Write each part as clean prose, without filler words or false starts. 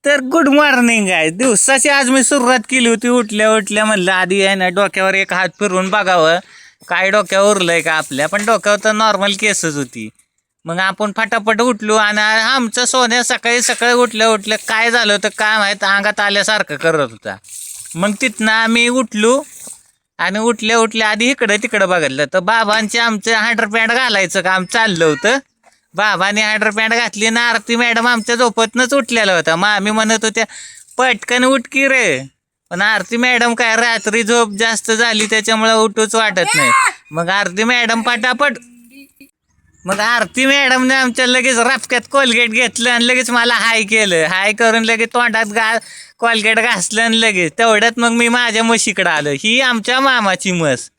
तर good morning आहे. दिवसाची आज मी सुरुवात केली होती. उठल्या उठल्या म्हणलं आधी आहे ना डोक्यावर एक हात फिरवून बघावं काय डोक्यावर उरलंय का आपल्या. पण डोक्यावर तर नॉर्मल केसच होती. मग आपण फटाफट उठलो आणि आमचा सोन्या सकाळी सकाळी उठल्या उठल्या काय झालं होतं काय माहीत अंगात आल्यासारखं करत होता. मग तिथनं आम्ही उठलो आणि उठल्या उठल्या आधी इकडं तिकडं बघितलं तर बाबांचे आमचं हँडरपॅन्ट घालायचं काम चाललं होतं. बाबाने हँडरपॅन्ट घातली ना आरती मॅडम आमच्या झोपतनंच उठलेला होता. मग आम्ही म्हणत होत्या पटकन उठकी रे. पण आरती मॅडम काय रात्री झोप जास्त झाली त्याच्यामुळे उठूच वाटत नाही. मग आरती मॅडम पटापट मग आरती मॅडमने आमच्या लगेच रापक्यात कोलगेट घेतलं आणि लगेच मला हाय केलं. हाय करून लगेच तोंडात कोलगेट घासलं आणि लगेच तेवढ्यात मग मी माझ्या म्हशीकडं आलो. ही आमच्या मामाची म्हस.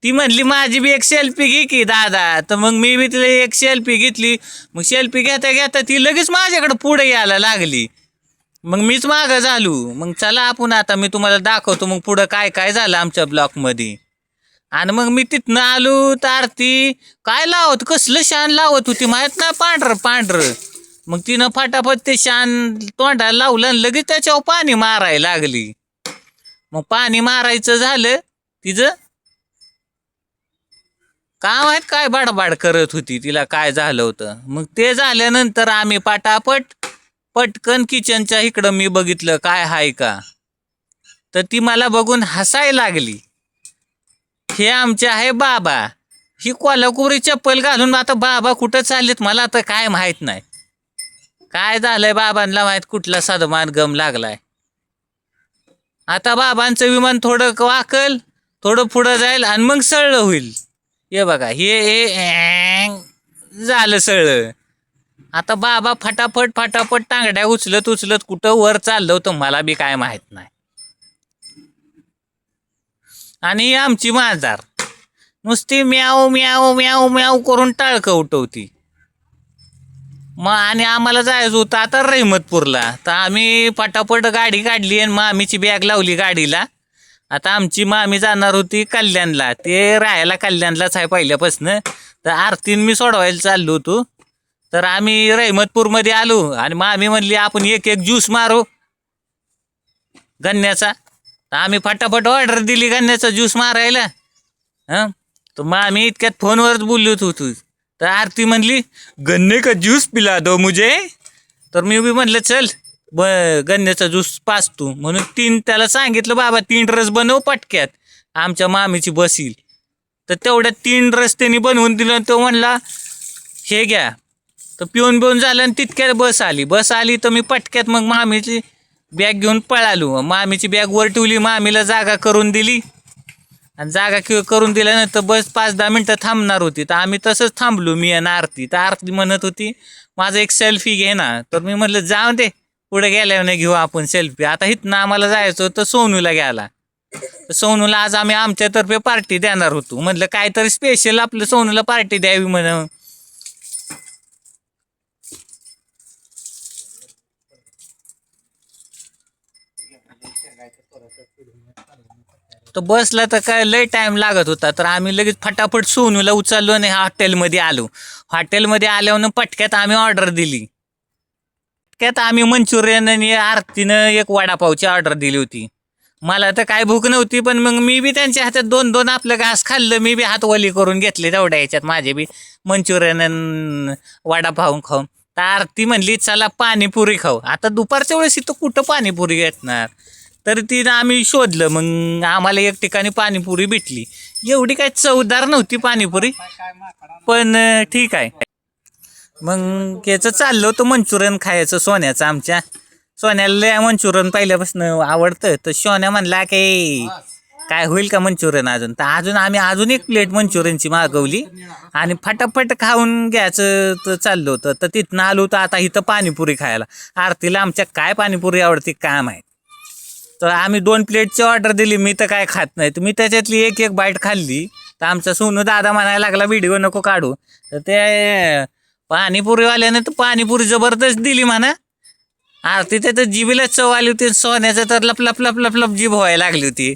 ती म्हणली माझी बी एक सेल्फी घे की दादा. तर मग मी बी तिला एक सेल्फी घेतली. मग सेल्फी घेता घेता ती लगेच माझ्याकडे पुढे यायला लागली. मग मीच मागं झालो. मग चला आपण आता मी तुम्हाला दाखवतो मग पुढं काय काय झालं आमच्या ब्लॉकमध्ये. आणि मग मी तिथनं आलो तर आरती काय लावत कसलं शान लावत होती माहीत ना पांढरं पांढरं. मग तिनं फटाफट ते शान तोंडाला लावलं आणि लगेच त्याच्यावर पाणी मारायला लागली. मग पाणी मारायचं झालं तिचं काय माहित काय बाडबाड करत होती तिला काय झालं होतं. मग ते झाल्यानंतर आम्ही पटकन किचनच्या इकडं मी बघितलं काय हाय का. तर ती मला बघून हसायला लागली. हे आमचे आहे बाबा. ही कोल्हापुरी चप्पल घालून आता बाबा कुठं चाललेत मला तर काय माहित नाही. काय झालंय बाबांना माहित कुठला सदमान गम लागलाय. आता बाबांचं विमान थोडं वाकल थोडं पुढं जाईल आणि मग सरळ होईल. हे बघा हे झालं सरळ. आता बाबा फटाफट टांगड्या उचलत उचलत कुठं वर चाललं होतं मला बी काय माहित नाही. आणि आमची मांजर नुसती म्याव म्याव म्याव म्याव करून टाळकं उठवती. मग आणि आम्हाला जायचं होतं आता रहिमतपूरला. तर आम्ही फटाफट गाडी काढली आणि मामीची बॅग लावली गाडीला. आता आमची मामी जाणार होती कल्याणला. ते राहायला कल्याणलाच आहे पहिल्यापासनं. तर आरतीन मी सोडवायला चाललो होतो. तर आम्ही रहिमतपूरमध्ये आलो आणि मामी म्हणली आपण एक एक ज्यूस मारू गन्याचा. तर आम्ही फटाफट ऑर्डर दिली गन्याचा ज्यूस मारायला. हां तर मामी इतक्यात फोनवरच बोलत होतो. तर आरती म्हणली गन्ने का ज्यूस पिला दो मुझे. तर मी बी म्हणलं चल गन्याचा ज्यूस पाच तू म्हणून त्याला सांगितलं बाबा 3 रस बनव पटक्यात आमच्या मामीची बस येईल. तर तेवढ्यात 3 रस त्यांनी बनवून दिलं. तो म्हणला हे घ्या. तर पिऊन झालं आणि तितक्यात बस आली तर मी पटक्यात मग मामीची बॅग घेऊन पळालो. मामीची बॅग वर ठेवली मामीला जागा करून दिली. आणि जागा करून दिल्यानंतर बस 5-10 मिनटं थांबणार होती. तर आम्ही तसंच थांबलो मी आणि आरती. तर आरती म्हणत होती माझा एक सेल्फी घे ना. तर मी म्हटलं जाऊ दे पुढे गेल्यावर घेऊ आपण सेल्फी. आता इथनं आम्हाला जायचं होतं सोनूला घ्यायला. तर सोनूला आज आम्ही आमच्यातर्फे पार्टी देणार होतो. म्हटलं काहीतरी स्पेशल आपलं सोनूला पार्टी द्यावी म्हणून. तर बसला तर काय लय टाइम लागत होता. तर आम्ही लगेच फटाफट सोनूला उचललो आणि हॉटेलमध्ये आलो. हॉटेलमध्ये आल्यावर पटक्यात आम्ही ऑर्डर दिली. पटक्यात आम्ही मंचुरियन आणि आरतीनं एक वडापावची ऑर्डर दिली होती. मला तर काय भूक नव्हती पण मग मी बी त्यांच्या हातात 2-2 आपलं घास खाल्लं. मी बी हात वली करून घेतले तेवढ्या याच्यात माझे बी मंचुरियन वडापाव खाऊन. तर आरती म्हणली चला पाणीपुरी खाऊ. आता दुपारच्या वेळेस इथं कुठं पाणीपुरी घेतणार. तर तिनं आम्ही शोधलं मग आम्हाला एक ठिकाणी पाणीपुरी भेटली. एवढी काय चवदार नव्हती पाणीपुरी पण ठीक आहे. मग याचं चाललं होतं मंचुरियन खायचं सोन्याचं. आमच्या सोन्याला लय मंचुरियन पहिल्यापासून आवडतं. तर सोन्या म्हणला की काय होईल का मंचुरियन अजून. तर आम्ही एक प्लेट मंचुरियनची मागवली आणि फटाफट खाऊन घ्यायचं तर चाललं होतं. तर तिथनं आलो होतं आता इथं पाणीपुरी खायला. आरतीला आमच्या काय पाणीपुरी आवडते काय माहीत. तर आम्ही 2 प्लेटची ऑर्डर दिली. मी तर काय खात नाही. तर मी त्याच्यातली एक बाईट खाल्ली. तर आमचा सोनू दादा म्हणायला लागला व्हिडिओ नको काढू. तर ते पाणीपुरीवाल्याने तर पाणीपुरी जबरदस्त दिली म्हणा. आरती तर जिभेला चव आली होती. सोन्याचं तर लप लप लप लप लप जीभ व्हायला लागली होती.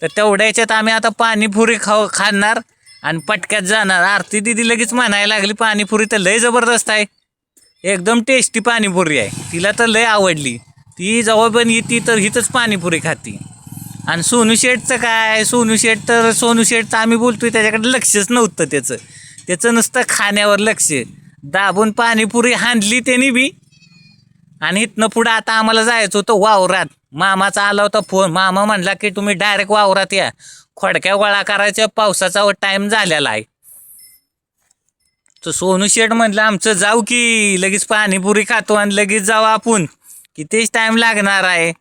तर तेवढ्या याच्यात आम्ही आता पाणीपुरी खाणार आणि पटक्यात जाणार. आरती दिदी लगेच म्हणायला लागली पाणीपुरी तर लय जबरदस्त आहे एकदम टेस्टी पाणीपुरी आहे. तिला तर लय आवडली. ती जेव्हा पण येते तर हिथंच पाणीपुरी खाती. आणि सोनू शेठचं काय, सोनू शेठचं आम्ही बोलतोय त्याच्याकडे लक्षच नव्हतं त्याचं नुसतं खाण्यावर लक्ष. दाबून पाणीपुरी हाणली त्यांनी बी. आणि इथनं पुढं आता आम्हाला जायचं होतं वावरात. मामाचा आला होता फोन. मामा म्हणला की तुम्ही डायरेक्ट वावरात या, खोडक्या गोळा करायच्या, पावसाचा टाइम झालेला आहे. तर सोनू शेठ म्हणलं आमचं जाऊ की, लगेच पाणीपुरी खातो आणि लगेच जाऊ आपण, कितीच टाइम लागणार आहे.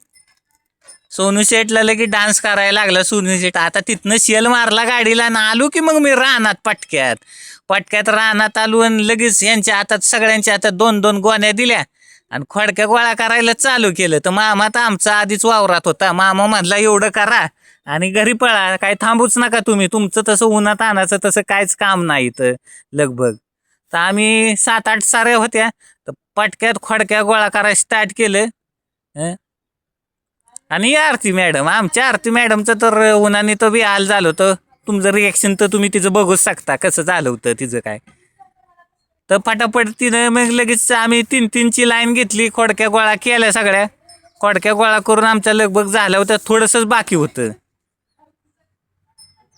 सोनू शेठला लगेच डान्स करायला लागला सोनू शेठ. आता तिथनं शेल मारला गाडीला ना आलो की मग मी रानात पटक्यात रानात आलो आणि लगेच यांच्या हातात, सगळ्यांच्या हातात 2-2 गोण्या दिल्या आणि खोडक्या गोळा करायला चालू केलं. तर मामा तर आमचा आधीच वावरात होता. मामा म्हणला एवढं करा आणि घरी पळा, काय थांबूच नका तुम्ही, तुमचं तसं उन्हात आणायचं तसं काहीच काम नाही तर लगभग. तर आम्ही 7-8 साऱ्या होत्या. तर पटक्यात खोडक्या गोळा करायला स्टार्ट केलं. आणि आरती मॅडम, आमच्या आरती मॅडमचं तर उन्हाने तो बी हाल झालं होतं. तुमचं रिएक्शन तर तुम्ही तिचं बघूच शकता कसं झालं होतं तिचं काय. तर फटाफट तिनं मग लगेच आम्ही 3-3ची लाईन घेतली, खोडक्या गोळा केल्या सगळ्या. खोडक्या गोळा करून आमच्या लगभग झालं होतं, थोडंसंच बाकी होतं.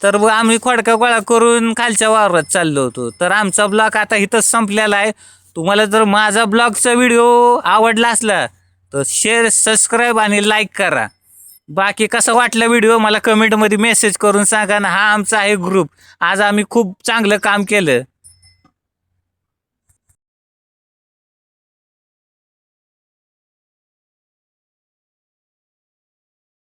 तर आम्ही खोडक्या गोळा करून खालच्या वावरात चाललो होतो. तर आमचा ब्लॉग आता इथंच संपलेला आहे. तुम्हाला जर माझा ब्लॉगचा व्हिडिओ आवडला असला तर शेअर, सबस्क्राईब आणि लाईक करा. बाकी कसा वाटला व्हिडिओ मला कमेंटमध्ये मेसेज करून सांगा ना. हा आमचा आहे ग्रुप. आज आम्ही खूप चांगलं काम केलं.